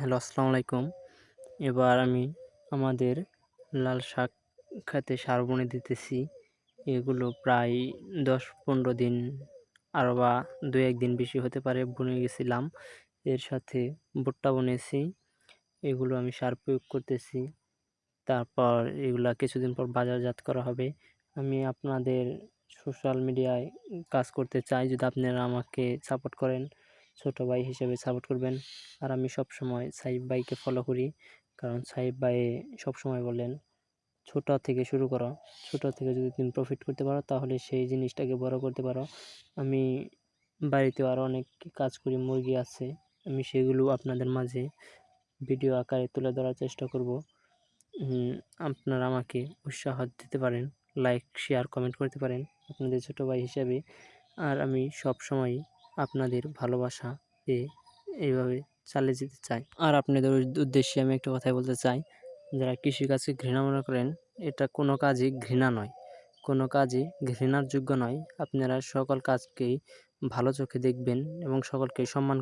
Hello, আসসালামু আলাইকুম। এবার আমি আমাদের লাল শাক খেতে সার বুনে দিতেছি। এগুলো প্রায় ১০-১৫ দিন আরও বা ২-১ দিন বেশি হতে পারে বুনে গেছিলাম। এর সাথে ভুট্টা বুনেছি। এগুলো আমি সার প্রয়োগ করতেছি। তারপর এগুলা কিছুদিন পর বাজারজাত করা হবে। আমি আপনাদের সোশ্যাল মিডিয়ায় কাজ করতে চাই। যদি আপনারা আমাকে সাপোর্ট করেন, ছোট ভাই হিসেবে সাপোর্ট করবেন। আর আমি সবসময় সাইফ ভাইকে ফলো করি। কারণ সাইফ ভাই সবসময় বলেন, ছোট থেকে শুরু করো। ছোট থেকে যদি তুমি প্রফিট করতে পারো তাহলে সেই জিনিসটাকে বড় করতে পারো। আমি বাড়িতেও আরও অনেক কাজ করি, মুরগি আছে। আমি সেগুলো আপনাদের মাঝে ভিডিও আকারে তুলে ধরার চেষ্টা করব। আপনারা আমাকে উৎসাহ দিতে পারেন, লাইক, শেয়ার, কমেন্ট করতে পারেন আপনাদের ছোট ভাই হিসেবে। আর আমি সবসময় আপনাদের ভালোবাসা পেয়ে এইভাবে চালিয়ে যেতে চাই। আর আপনাদের উদ্দেশ্যে আমি একটা কথাই বলতে চাই, যারা কৃষিকাজকে ঘৃণা মনে করেন, এটা কোনো কাজই ঘৃণা নয়, কোনো কাজই ঘৃণার যোগ্য নয়। আপনারা সকল কাজকেই ভালো চোখে দেখবেন এবং সকলকে সম্মান